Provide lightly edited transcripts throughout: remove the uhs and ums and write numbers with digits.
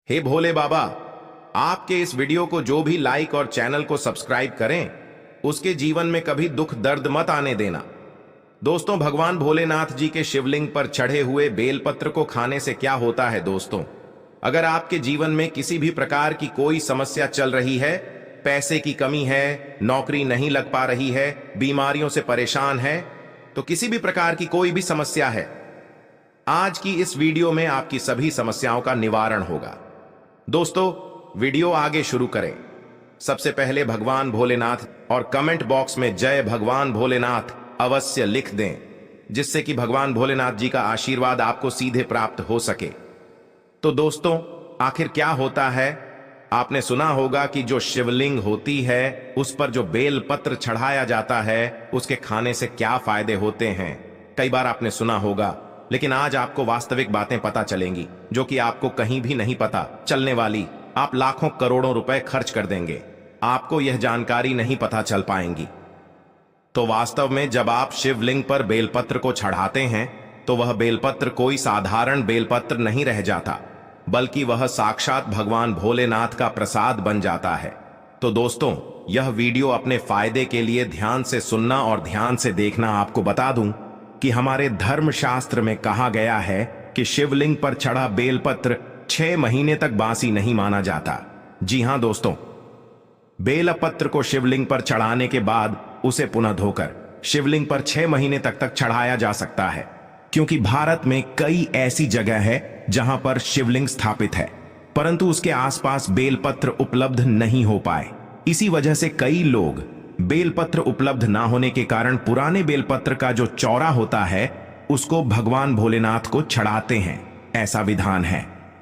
हे भोले बाबा, आपके इस वीडियो को जो भी लाइक और चैनल को सब्सक्राइब करें, उसके जीवन में कभी दुख दर्द मत आने देना। दोस्तों, भगवान भोलेनाथ जी के शिवलिंग पर चढ़े हुए बेलपत्र को खाने से क्या होता है दोस्तों? अगर आपके जीवन में किसी भी प्रकार की कोई समस्या चल रही है, पैसे की कमी है, नौकरी नहीं लग पा रही है, बीमारियों से परेशान है, तो किसी भी प्रकार की कोई भी समस्या है, आज की इस वीडियो में आपकी सभी समस्याओं का निवारण होगा। दोस्तों, वीडियो आगे शुरू करें। सबसे पहले भगवान भोलेनाथ और कमेंट बॉक्स में जय भगवान भोलेनाथ अवश्य लिख दें, जिससे कि भगवान भोलेनाथ जी का आशीर्वाद आपको सीधे प्राप्त हो सके। तो दोस्तों, आखिर क्या होता है? आपने सुना होगा कि जो शिवलिंग होती है, उस पर जो बेल पत्र चढ़ाया जाता है, उसके खाने से क्या फायदे होते हैं। कई बार आपने सुना होगा, लेकिन आज आपको वास्तविक बातें पता चलेंगी, जो कि आपको कहीं भी नहीं पता चलने वाली। आप लाखों करोड़ों रुपए खर्च कर देंगे, आपको यह जानकारी नहीं पता चल पाएंगी। तो वास्तव में जब आप शिवलिंग पर बेलपत्र को चढ़ाते हैं, तो वह बेलपत्र कोई साधारण बेलपत्र नहीं रह जाता, बल्कि वह साक्षात भगवान भोलेनाथ का प्रसाद बन जाता है। तो दोस्तों, यह वीडियो अपने फायदे के लिए ध्यान से सुनना और ध्यान से देखना। आपको बता दूं कि हमारे धर्मशास्त्र में कहा गया है कि शिवलिंग पर चढ़ा बेलपत्र 6 महीने तक बासी नहीं माना जाता। जी हां दोस्तों, बेलपत्र को शिवलिंग पर चढ़ाने के बाद उसे पुनः धोकर शिवलिंग पर 6 महीने तक चढ़ाया जा सकता है, क्योंकि भारत में कई ऐसी जगह है जहां पर शिवलिंग स्थापित है, परंतु उसके आसपास बेलपत्र उपलब्ध नहीं हो पाए। इसी वजह से कई लोग बेलपत्र उपलब्ध ना होने के कारण पुराने बेलपत्र का जो चौरा होता है, उसको भगवान भोलेनाथ को चढ़ाते हैं। ऐसा विधान है।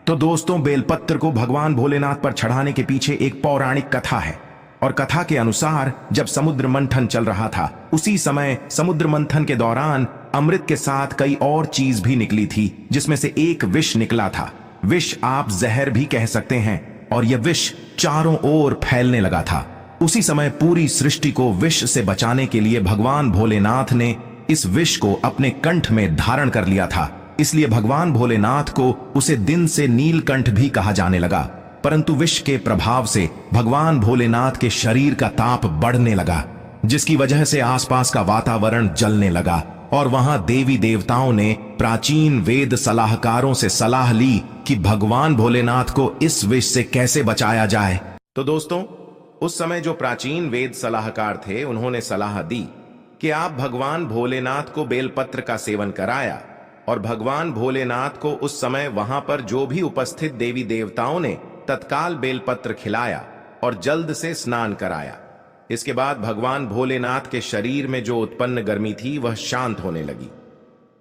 तो दोस्तों, बेलपत्र को भगवान भोलेनाथ पर चढ़ाने के पीछे एक पौराणिक कथा है, और कथा के अनुसार जब समुद्र मंथन चल रहा था, उसी समय समुद्र मंथन के दौरान अमृत के साथ कई और चीज भी निकली थी, जिसमें से एक विष निकला था। विष आप जहर भी कह सकते हैं, और यह विष चारों ओर फैलने लगा था। उसी समय पूरी सृष्टि को विष से बचाने के लिए भगवान भोलेनाथ ने इस विष को अपने कंठ में धारण कर लिया था। इसलिए भगवान भोलेनाथ को उसे दिन से नीलकंठ भी कहा जाने लगा। परंतु विष के प्रभाव से भगवान भोलेनाथ के शरीर का ताप बढ़ने लगा, जिसकी वजह से आसपास का वातावरण जलने लगा, और वहां देवी देवताओं ने प्राचीन वेद सलाहकारों से सलाह ली कि भगवान भोलेनाथ को इस विष से कैसे बचाया जाए। तो दोस्तों, उस समय जो प्राचीन वेद सलाहकार थे, उन्होंने सलाह दी कि आप भगवान भोलेनाथ को बेलपत्र का सेवन कराया, और भगवान भोलेनाथ को उस समय वहां पर जो भी उपस्थित देवी देवताओं ने तत्काल बेलपत्र खिलाया और जल्द से स्नान कराया। इसके बाद भगवान भोलेनाथ के शरीर में जो उत्पन्न गर्मी थी, वह शांत होने लगी।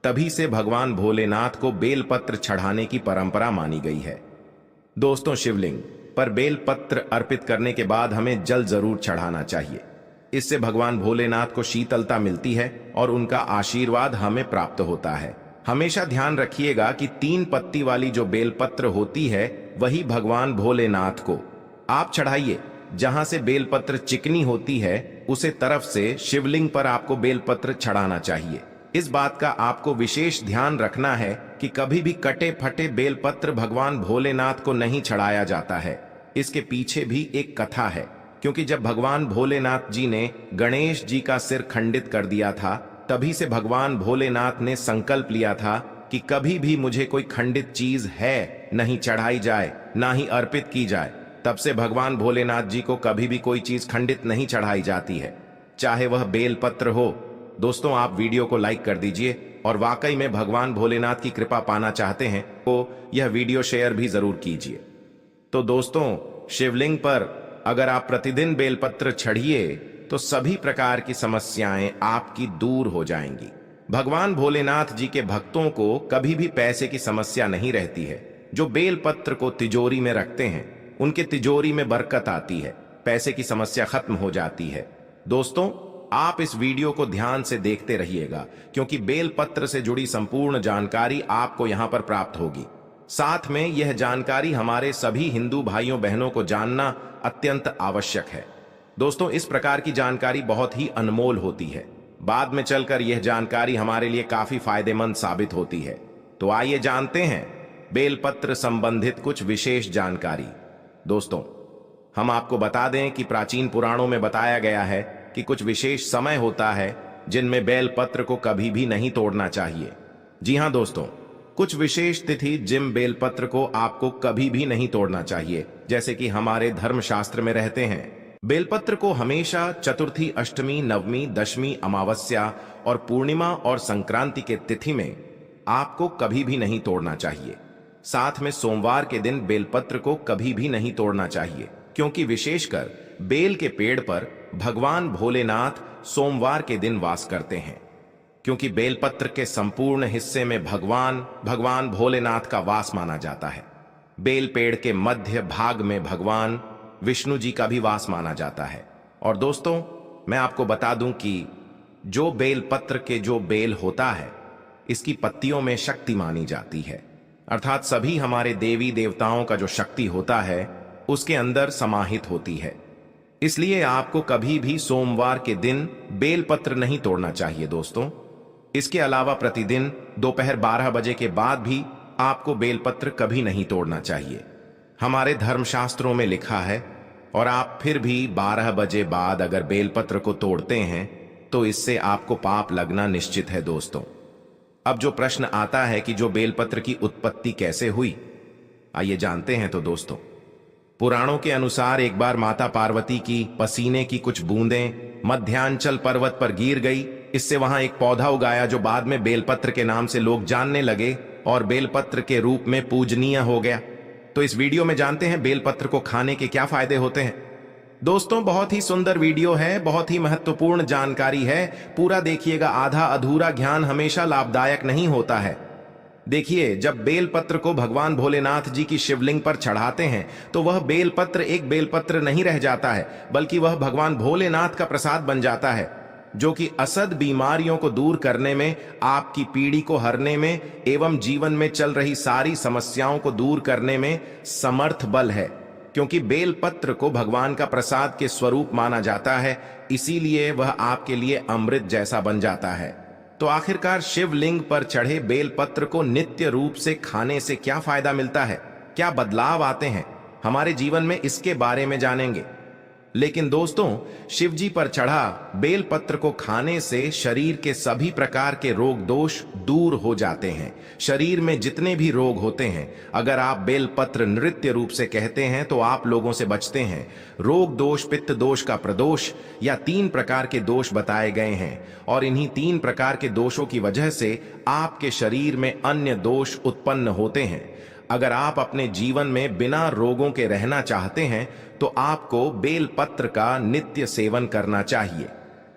तभी से भगवान भोलेनाथ को बेलपत्र चढ़ाने की परंपरा मानी गई है। दोस्तों, शिवलिंग पर बेलपत्र अर्पित करने के बाद हमें जल जरूर चढ़ाना चाहिए। इससे भगवान भोलेनाथ को शीतलता मिलती है और उनका आशीर्वाद हमें प्राप्त होता है। हमेशा ध्यान रखिएगा कि 3 पत्ती वाली जो बेलपत्र होती है, वही भगवान भोलेनाथ को आप चढ़ाइए। जहां से बेलपत्र चिकनी होती है, उसे तरफ से शिवलिंग पर आपको बेलपत्र चढ़ाना चाहिए। इस बात का आपको विशेष ध्यान रखना है कि कभी भी कटे फटे बेलपत्र भगवान भोलेनाथ को नहीं चढ़ाया जाता है। इसके पीछे भी एक कथा है, क्योंकि जब भगवान भोलेनाथ जी ने गणेश जी का सिर खंडित कर दिया था, तभी से भगवान भोलेनाथ ने संकल्प लिया था कि कभी भी मुझे कोई खंडित चीज है नहीं चढ़ाई जाए, ना ही अर्पित की जाए। तब से भगवान भोलेनाथ जी को कभी भी कोई चीज खंडित नहीं चढ़ाई जाती है, चाहे वह बेलपत्र हो। दोस्तों, आप वीडियो को लाइक कर दीजिए, और वाकई में भगवान भोलेनाथ की कृपा पाना चाहते हैं तो यह वीडियो शेयर भी जरूर कीजिए। तो दोस्तों, शिवलिंग पर अगर आप प्रतिदिन बेलपत्र चढ़िए, तो सभी प्रकार की समस्याएं आपकी दूर हो जाएंगी। भगवान भोलेनाथ जी के भक्तों को कभी भी पैसे की समस्या नहीं रहती है। जो बेलपत्र को तिजोरी में रखते हैं, उनके तिजोरी में बरकत आती है, पैसे की समस्या खत्म हो जाती है। दोस्तों, आप इस वीडियो को ध्यान से देखते रहिएगा, क्योंकि बेलपत्र से जुड़ी संपूर्ण जानकारी आपको यहां पर प्राप्त होगी। साथ में यह जानकारी हमारे सभी हिंदू भाइयों बहनों को जानना अत्यंत आवश्यक है। दोस्तों, इस प्रकार की जानकारी बहुत ही अनमोल होती है। बाद में चलकर यह जानकारी हमारे लिए काफी फायदेमंद साबित होती है। तो आइए जानते हैं बेलपत्र संबंधित कुछ विशेष जानकारी। दोस्तों, हम आपको बता दें कि प्राचीन पुराणों में बताया गया है कि कुछ विशेष समय होता है जिनमें बेलपत्र को कभी भी नहीं तोड़ना चाहिए। जी हां दोस्तों, कुछ विशेष तिथि जिन बेलपत्र को आपको कभी भी नहीं तोड़ना चाहिए, जैसे कि हमारे धर्मशास्त्र में रहते हैं। बेलपत्र को हमेशा चतुर्थी, अष्टमी, नवमी, दशमी, अमावस्या और पूर्णिमा और संक्रांति के तिथि में आपको कभी भी नहीं तोड़ना चाहिए। साथ में सोमवार के दिन बेलपत्र को कभी भी नहीं तोड़ना चाहिए, क्योंकि विशेषकर बेल के पेड़ पर भगवान भोलेनाथ सोमवार के दिन वास करते हैं। क्योंकि बेलपत्र के संपूर्ण हिस्से में भगवान भोलेनाथ का वास माना जाता है। बेल पेड़ के मध्य भाग में भगवान विष्णु जी का भी वास माना जाता है। और दोस्तों, मैं आपको बता दूं कि जो बेलपत्र के जो बेल होता है, इसकी पत्तियों में शक्ति मानी जाती है, अर्थात सभी हमारे देवी देवताओं का जो शक्ति होता है उसके अंदर समाहित होती है। इसलिए आपको कभी भी सोमवार के दिन बेलपत्र नहीं तोड़ना चाहिए दोस्तों। इसके अलावा प्रतिदिन दोपहर 12 बजे के बाद भी आपको बेलपत्र कभी नहीं तोड़ना चाहिए। हमारे धर्मशास्त्रों में लिखा है, और आप फिर भी 12 बजे बाद अगर बेलपत्र को तोड़ते हैं तो इससे आपको पाप लगना निश्चित है दोस्तों। अब जो प्रश्न आता है कि जो बेलपत्र की उत्पत्ति कैसे हुई, आइए जानते हैं। तो दोस्तों, पुराणों के अनुसार एक बार माता पार्वती की पसीने की कुछ बूंदें मध्यांचल पर्वत पर गिर गई। इससे वहां एक पौधा उगाया जो बाद में बेलपत्र के नाम से लोग जानने लगे और बेलपत्र के रूप में पूजनीय हो गया। तो इस वीडियो में जानते हैं बेलपत्र को खाने के क्या फायदे होते हैं। दोस्तों, बहुत ही सुंदर वीडियो है, बहुत ही महत्वपूर्ण जानकारी है, पूरा देखिएगा। आधा अधूरा ज्ञान हमेशा लाभदायक नहीं होता है। देखिए, जब बेलपत्र को भगवान भोलेनाथ जी की शिवलिंग पर चढ़ाते हैं तो वह बेलपत्र एक बेलपत्र नहीं रह जाता है, बल्कि वह भगवान भोलेनाथ का प्रसाद बन जाता है, जो कि असद बीमारियों को दूर करने में, आपकी पीड़ी को हरने में एवं जीवन में चल रही सारी समस्याओं को दूर करने में समर्थ बल है। क्योंकि बेलपत्र को भगवान का प्रसाद के स्वरूप माना जाता है, इसीलिए वह आपके लिए अमृत जैसा बन जाता है। तो आखिरकार शिवलिंग पर चढ़े बेलपत्र को नित्य रूप से खाने से क्या फायदा मिलता है, क्या बदलाव आते हैं हमारे जीवन में, इसके बारे में जानेंगे। लेकिन दोस्तों, शिवजी पर चढ़ा बेलपत्र को खाने से शरीर के सभी प्रकार के रोग दोष दूर हो जाते हैं। शरीर में जितने भी रोग होते हैं, अगर आप बेलपत्र नृत्य रूप से कहते हैं तो आप लोगों से बचते हैं। रोग दोष, पित्त दोष का प्रदोष या 3 प्रकार के दोष बताए गए हैं, और इन्हीं 3 प्रकार के दोषों की वजह से आपके शरीर में अन्य दोष उत्पन्न होते हैं। अगर आप अपने जीवन में बिना रोगों के रहना चाहते हैं तो आपको बेलपत्र का नित्य सेवन करना चाहिए।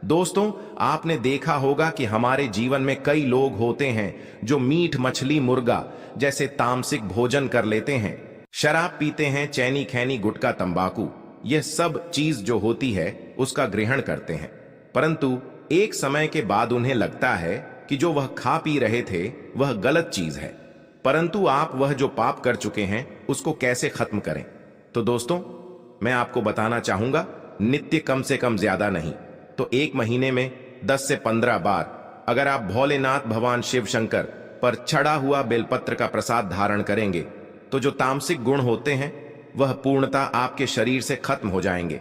दोस्तों, आपने देखा होगा कि हमारे जीवन में कई लोग होते हैं जो मीट, मछली, मुर्गा जैसे तामसिक भोजन कर लेते हैं, शराब पीते हैं, चैनी, खैनी, गुटखा, तंबाकू, यह सब चीज जो होती है उसका ग्रहण करते हैं। परंतु एक समय के बाद उन्हें लगता है कि जो वह खा पी रहे थे वह गलत चीज है, परंतु आप वह जो पाप कर चुके हैं उसको कैसे खत्म करें। तो दोस्तों, मैं आपको बताना चाहूंगा, नित्य कम से कम ज्यादा नहीं तो 1 महीने में 10 से 15 बार अगर आप भोलेनाथ भगवान शिव शंकर पर चढ़ा हुआ बेलपत्र का प्रसाद धारण करेंगे तो जो तामसिक गुण होते हैं वह पूर्णतः आपके शरीर से खत्म हो जाएंगे।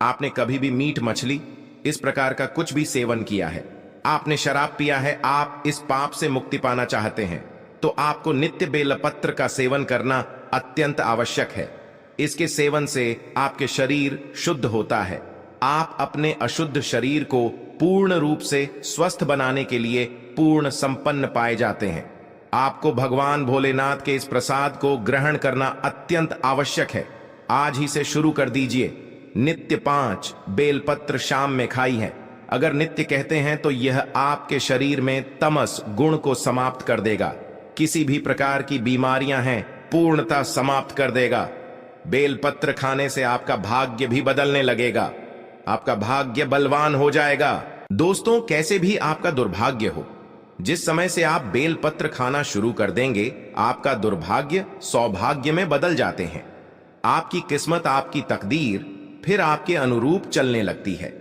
आपने कभी भी मीट, मछली इस प्रकार का कुछ भी सेवन किया है, आपने शराब पिया है, आप इस पाप से मुक्ति पाना चाहते हैं तो आपको नित्य बेलपत्र का सेवन करना अत्यंत आवश्यक है। इसके सेवन से आपके शरीर शुद्ध होता है। आप अपने अशुद्ध शरीर को पूर्ण रूप से स्वस्थ बनाने के लिए पूर्ण संपन्न पाए जाते हैं। आपको भगवान भोलेनाथ के इस प्रसाद को ग्रहण करना अत्यंत आवश्यक है। आज ही से शुरू कर दीजिए। नित्य 5 बेलपत्र शाम में खाई है। अगर नित्य कहते हैं तो यह आपके शरीर में तमस गुण को समाप्त कर देगा। किसी भी प्रकार की बीमारियां हैं पूर्णतः समाप्त कर देगा। बेलपत्र खाने से आपका भाग्य भी बदलने लगेगा, आपका भाग्य बलवान हो जाएगा। दोस्तों, कैसे भी आपका दुर्भाग्य हो, जिस समय से आप बेलपत्र खाना शुरू कर देंगे आपका दुर्भाग्य सौभाग्य में बदल जाते हैं। आपकी किस्मत, आपकी तकदीर फिर आपके अनुरूप चलने लगती है।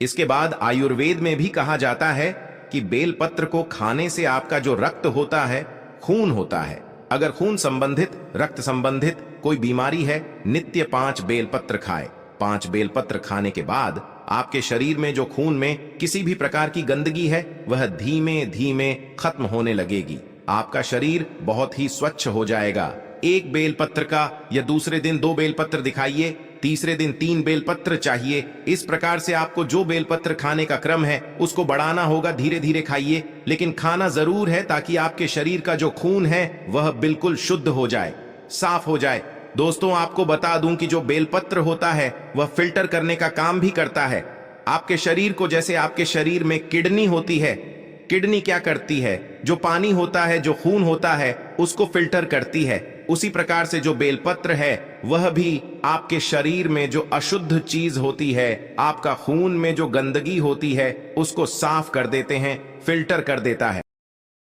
इसके बाद आयुर्वेद में भी कहा जाता है कि बेलपत्र को खाने से आपका जो रक्त होता है, खून होता है, अगर खून संबंधित, रक्त संबंधित कोई बीमारी है, नित्य 5 बेलपत्र खाए। 5 बेलपत्र खाने के बाद आपके शरीर में जो खून में किसी भी प्रकार की गंदगी है वह धीमे धीमे खत्म होने लगेगी। आपका शरीर बहुत ही स्वच्छ हो जाएगा। एक बेलपत्र का या दूसरे दिन 2 बेलपत्र दिखाइए, तीसरे दिन 3 बेलपत्र चाहिए। इस प्रकार से आपको जो बेलपत्र खाने का क्रम है उसको बढ़ाना होगा। धीरे धीरे खाइए, लेकिन खाना जरूर है ताकि आपके शरीर का जो खून है वह बिल्कुल शुद्ध हो जाए, साफ हो जाए। दोस्तों, आपको बता दूं कि जो बेलपत्र होता है वह फिल्टर करने का काम भी करता है आपके शरीर को। जैसे आपके शरीर में किडनी होती है, किडनी क्या करती है, जो पानी होता है, जो खून होता है, उसको फिल्टर करती है। उसी प्रकार से जो बेलपत्र है वह भी आपके शरीर में जो अशुद्ध चीज होती है, आपका खून में जो गंदगी होती है, उसको साफ कर देते हैं, फिल्टर कर देता है।